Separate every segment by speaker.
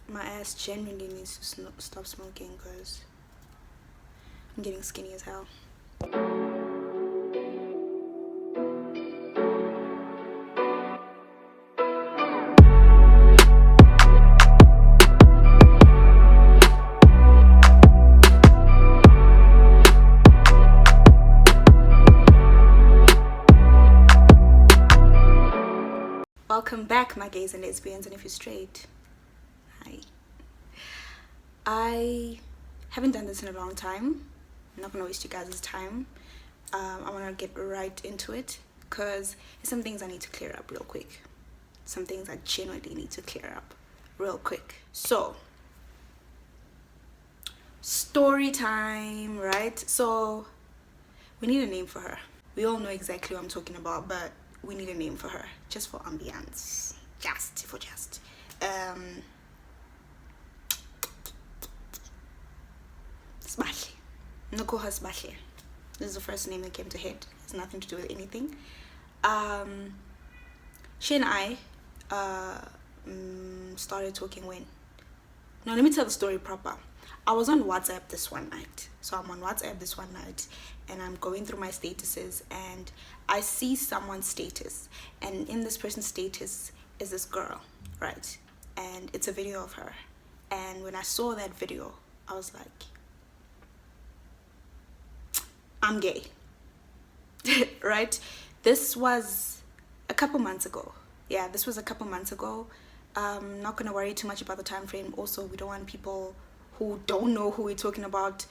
Speaker 1: my ass genuinely needs to stop smoking because I'm getting skinny as hell. Welcome back, my gays and lesbians, and if you're straight, hi. I haven't done this in a long time. I'm not gonna waste you guys' time. I wanna get right into it because there's some things I need to clear up real quick. Some things I genuinely need to clear up real quick. So, story time, right? So, we need a name for her. We all know exactly what I'm talking about, but we need a name for her just for ambience, just Smahle. I'm gonna call her Smahle. This is the first name that came to head. It has nothing to do with anything. She and I started talking when. Now let me tell the story proper. I was on WhatsApp this one night. So I'm on WhatsApp this one night and I'm going through my statuses and I see someone's status, and in this person's status is this girl, right? And it's a video of her. And when I saw that video, I was like, I'm gay. Right? This was a couple months ago. Yeah, this was a couple months ago. Not gonna worry too much about the time frame. Also, we don't want people who don't know who we're talking about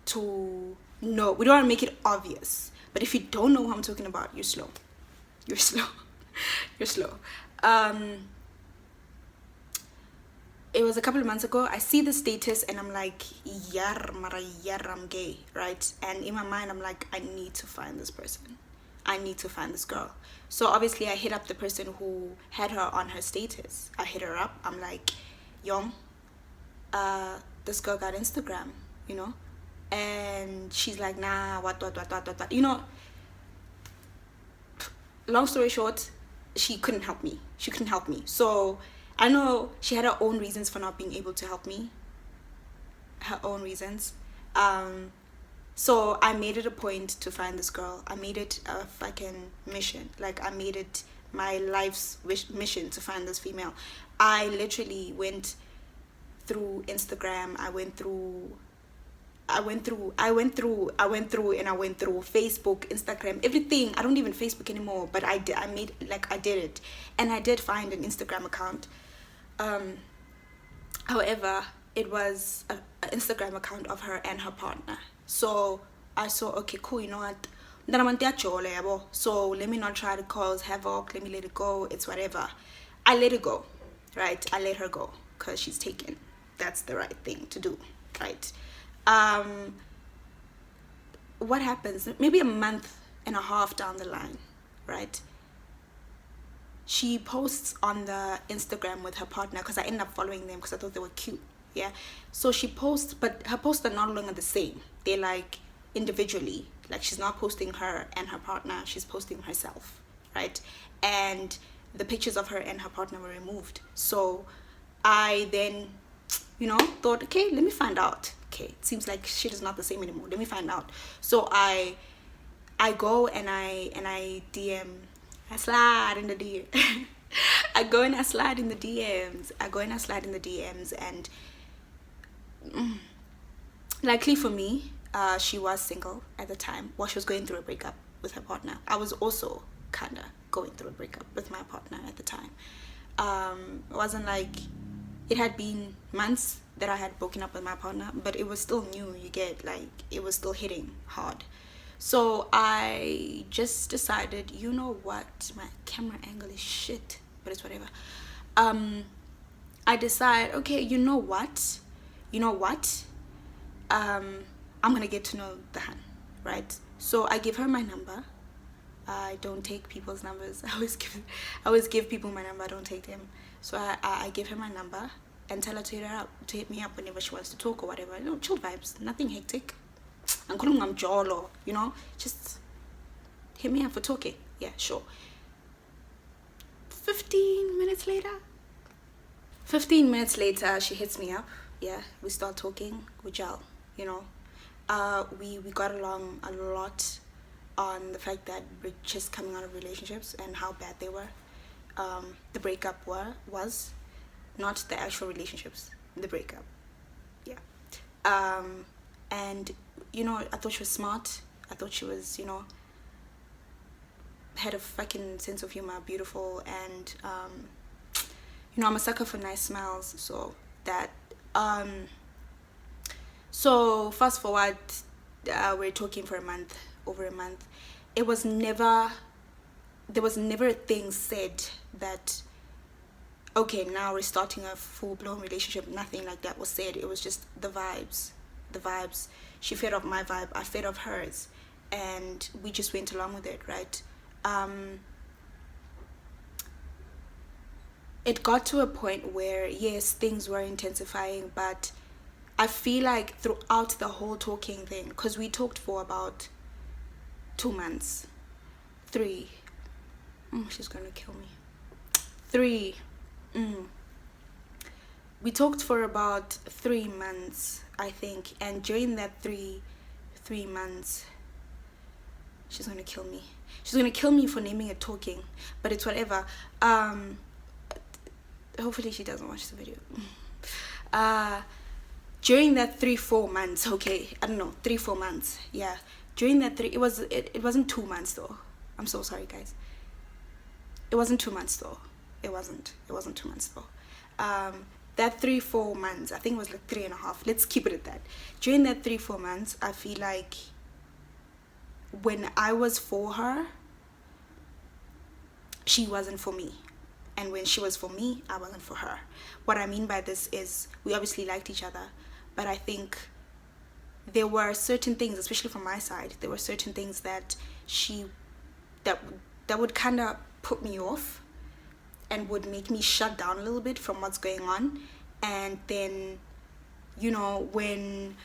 Speaker 1: to know. We don't want to make it obvious. But if you don't know who I'm talking about, you're slow. You're slow. You're slow. It was a couple of months ago. I see the status and I'm like, I'm gay, right? And in my mind, I'm like, I need to find this person. I need to find this girl. So obviously, I hit up the person who had her on her status. I hit her up. I'm like, Young, this girl got Instagram, you know? And she's like, nah, what. You know, long story short, she couldn't help me. So I know she had her own reasons for not being able to help me. Her own reasons. So I made it a point to find this girl. I made it a fucking mission. Like, I made it my life's mission to find this female. I literally went through Instagram. I went through Facebook, Instagram, everything. I don't even Facebook anymore, but I did it, and I did find an Instagram account. However, it was an Instagram account of her and her partner. So I saw, okay, cool, you know what? So let me not try to cause havoc. Let me let it go. It's whatever. I let it go, right? I let her go because she's taken. That's the right thing to do, right? What happens maybe a month and a half down the line, right? She posts on the Instagram with her partner, because I ended up following them because I thought they were cute. Yeah, so she posts, but her posts are no longer the same. They're like individually. Like, she's not posting her and her partner, she's posting herself, right? And the pictures of her and her partner were removed. So I then, thought, okay, let me find out. Okay, it seems like shit is not the same anymore. Let me find out. So I go and I DM. I slide in the DM. I go and I slide in the DMs. And luckily for me, she was single at the time. Well, she was going through a breakup with her partner. I was also kind of going through a breakup with my partner at the time. It wasn't like it had been months that I had broken up with my partner, but it was still new. You get, like, it was still hitting hard. So I just decided, you know what, my camera angle is shit, but it's whatever. I decide, okay, you know what, I'm gonna get to know the hun, right? So I give her my number. I don't take people's numbers. I always give people my number. I don't take them. So I give her my number and tell her to hit me up whenever she wants to talk or whatever. Chill vibes, nothing hectic. I'm calling them jolo, just hit me up for talking. Yeah, sure. 15 minutes later, 15 minutes later, she hits me up. Yeah, we start talking. We gel, you know. We got along a lot on the fact that we're just coming out of relationships and how bad they were. The breakup was not the actual relationships, the breakup. Yeah. And, you know, I thought she was smart. I thought she was, you know, had a fucking sense of humor, beautiful, and you know, I'm a sucker for nice smiles, so that so fast forward, we're talking for over a month. It was never, there was never a thing said that, okay, now we're starting a full-blown relationship. Nothing like that was said. It was just the vibes. She fed off my vibe, I fed off hers, and we just went along with it, right? It got to a point where, yes, things were intensifying, but I feel like throughout the whole talking thing, because we talked for about 2 months, 3, she's gonna kill me, 3, we talked for about 3 months, I think, and during that three months, she's gonna kill me. She's gonna kill me for naming it talking, but it's whatever. Hopefully she doesn't watch the video. During that 3-4 months, okay, I don't know, 3-4 months, yeah. During that it wasn't 2 months though. I'm so sorry, guys. It wasn't 2 months though. It wasn't 2 months though. That 3-4 months, I think it was like 3.5. Let's keep it at that. During that 3-4 months, I feel like when I was for her, she wasn't for me. And when she was for me, I wasn't for her. What I mean by this is we obviously liked each other, but I think there were certain things, especially from my side, there were certain things that that would kind of put me off and would make me shut down a little bit from what's going on. And then, you know, when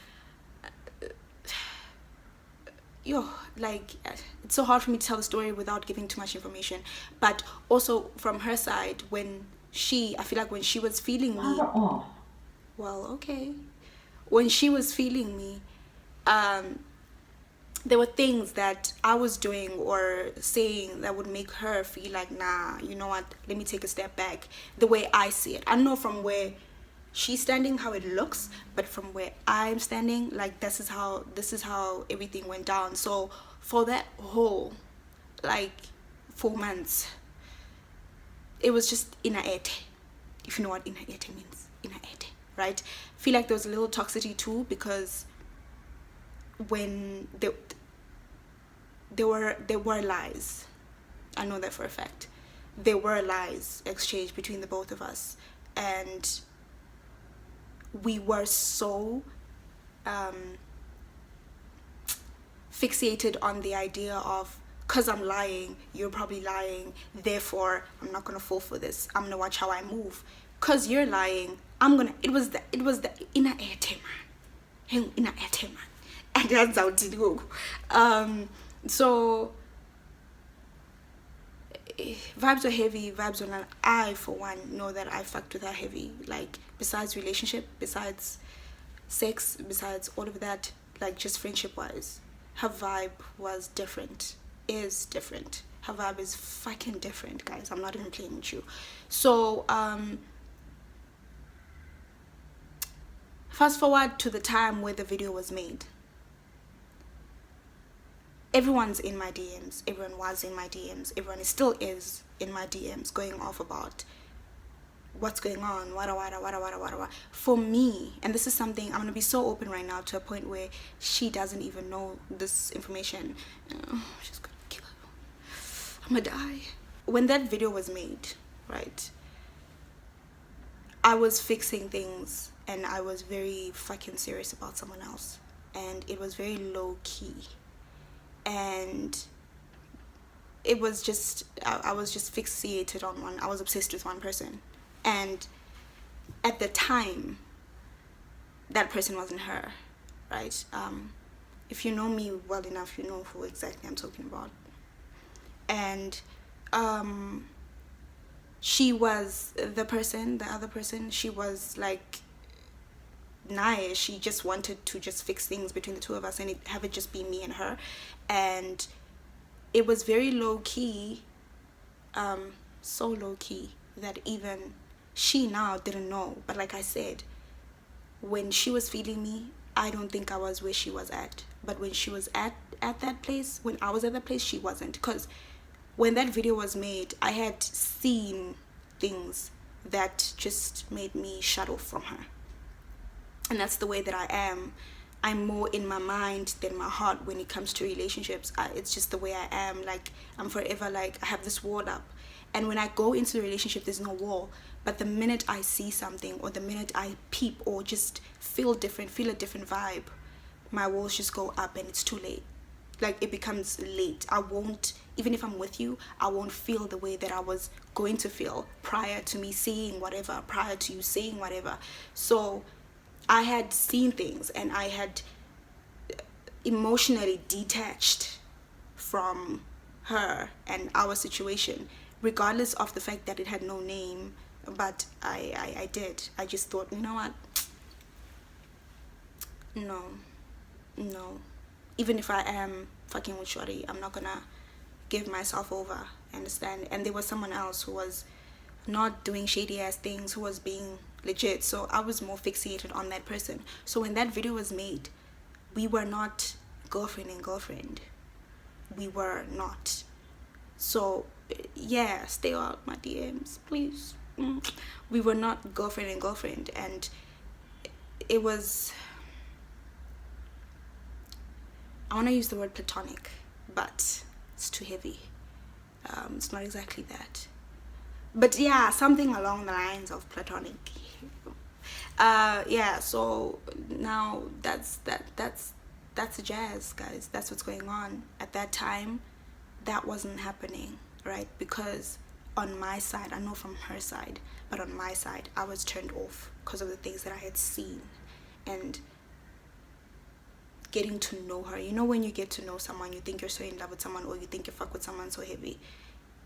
Speaker 1: like, it's so hard for me to tell the story without giving too much information, but also from her side, when I feel like when she was feeling me, well, okay, when she was feeling me, there were things that I was doing or saying that would make her feel like, nah, you know what, let me take a step back, the way I see it. I don't know from where she's standing how it looks, but from where I'm standing, like, this is how everything went down. So for that whole like 4 months, it was just inaete, if you know what inaete means. Inaete, right? I feel like there was a little toxicity too, because when there were lies, I know that for a fact, there were lies exchanged between the both of us, and we were so fixated on the idea of, because I'm lying, you're probably lying, therefore I'm not gonna fall for this, I'm gonna watch how I move. Because you're lying, it was the inner man, and that's how it go. So vibes were heavy, vibes were not. I, for one, know that I fucked with her heavy. Like, besides relationship, besides sex, besides all of that, like, just friendship wise, her vibe was different, is different. Her vibe is fucking different, guys. I'm not even playing with you. So fast forward to the time where the video was made. Everyone's in my DMs. Everyone was in my DMs. Everyone still is in my DMs, going off about what's going on, wada. For me, and this is something, I'm gonna be so open right now to a point where she doesn't even know this information. She's gonna kill her. I'm gonna die. When that video was made, right, I was fixing things and I was very fucking serious about someone else, and it was very low key. And it was just, I was just fixated on one. I was obsessed with one person, and at the time, that person wasn't her, right? If you know me well enough, you know who exactly I'm talking about. And she was the other person, she was like nice. She just wanted to just fix things between the two of us and have it just be me and her. And it was very low key, so low key that even she now didn't know. But like I said, when she was feeding me, I don't think I was where she was at. But when she was at that place, when I was at that place, she wasn't. Because when that video was made, I had seen things that just made me shut off from her. And that's the way that I am. I'm more in my mind than my heart when it comes to relationships. It's just the way I am. Like, I'm forever like, I have this wall up. And when I go into the relationship, there's no wall. But the minute I see something, or the minute I peep, or just feel different, feel a different vibe, my walls just go up and it's too late. Like, it becomes late. I won't, even if I'm with you, I won't feel the way that I was going to feel prior to me seeing whatever, prior to you saying whatever. So I had seen things and I had emotionally detached from her and our situation, regardless of the fact that it had no name. But I did. I just thought, you know what? No. Even if I am fucking with Shorty, I'm not gonna give myself over. Understand? And there was someone else who was not doing shady ass things, who was being legit. So I was more fixated on that person. So when that video was made, we were not girlfriend and girlfriend. We were not. So yeah, stay out my DMs, please. We were not girlfriend and girlfriend, and it was, I want to use the word platonic, but it's too heavy. It's not exactly that, but yeah, something along the lines of platonic. Yeah, so now that's the jazz, guys. That's what's going on. At that time, that wasn't happening, right? Because on my side, I know from her side, but on my side, I was turned off because of the things that I had seen. And getting to know her, you know, when you get to know someone, you think you're so in love with someone, or you think you fuck with someone so heavy,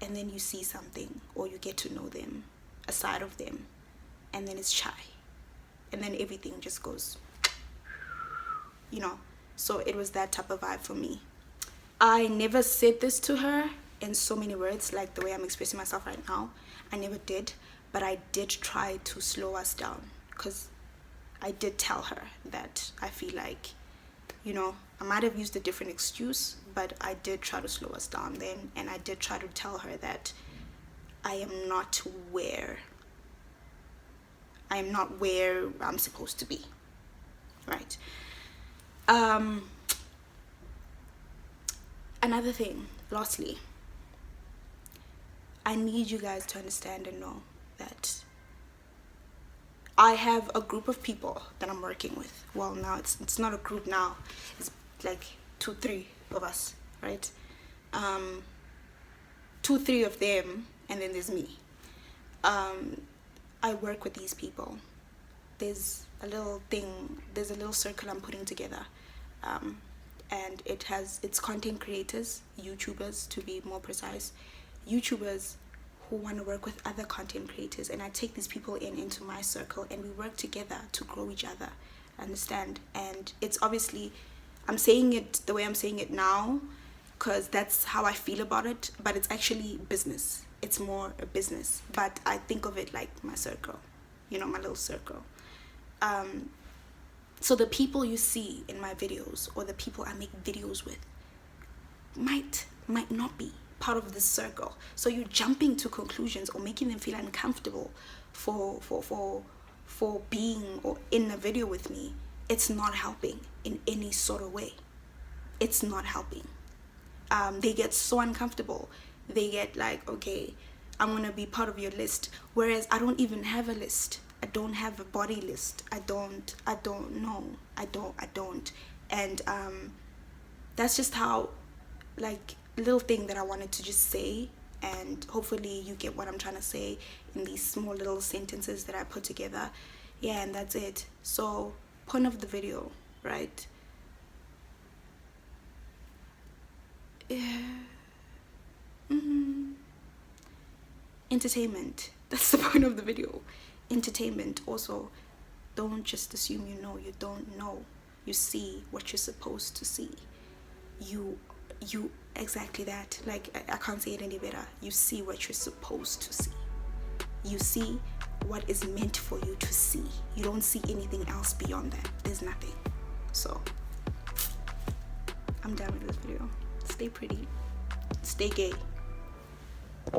Speaker 1: and then you see something, or you get to know them, a side of them, and then it's shy, and then everything just goes, you know. So it was that type of vibe for me. I never said this to her in so many words, like the way I'm expressing myself right now. I never did, but I did try to slow us down, because I did tell her that I feel like, you know, I might have used a different excuse, but I did try to slow us down then. And I did try to tell her that I am not where I'm supposed to be, right? Another thing, lastly, I need you guys to understand and know that I have a group of people that I'm working with. Well, now it's not a group now. It's like 2-3 of us, right? 2-3 of them, and then there's me. I work with these people. There's a little circle I'm putting together. And it's content creators, YouTubers to be more precise, YouTubers who want to work with other content creators, and I take these people into my circle, and we work together to grow each other, understand? And it's obviously, I'm saying it the way I'm saying it now because that's how I feel about it, but it's actually business. It's more a business, but I think of it like my circle, you know, my little circle. So the people you see in my videos, or the people I make videos with, might not be part of this circle. So you're jumping to conclusions or making them feel uncomfortable for being or in a video with me. It's not helping in any sort of way. It's not helping. They get so uncomfortable. They get like, okay, I'm gonna be part of your list, whereas I don't even have a list. I don't have a body list. I don't know. I don't. And that's just how, like, little thing that I wanted to just say, and hopefully you get what I'm trying to say in these small little sentences that I put together. Yeah, and that's it. So, point of the video, right? Yeah. entertainment. That's the point of the video. Entertainment. Also, don't just assume you know. You don't know. You see what you're supposed to see. You exactly that. Like, I can't say it any better. You see what you're supposed to see. You see what is meant for you to see. You don't see anything else beyond that. There's nothing. So I'm done with this video. Stay pretty, stay gay.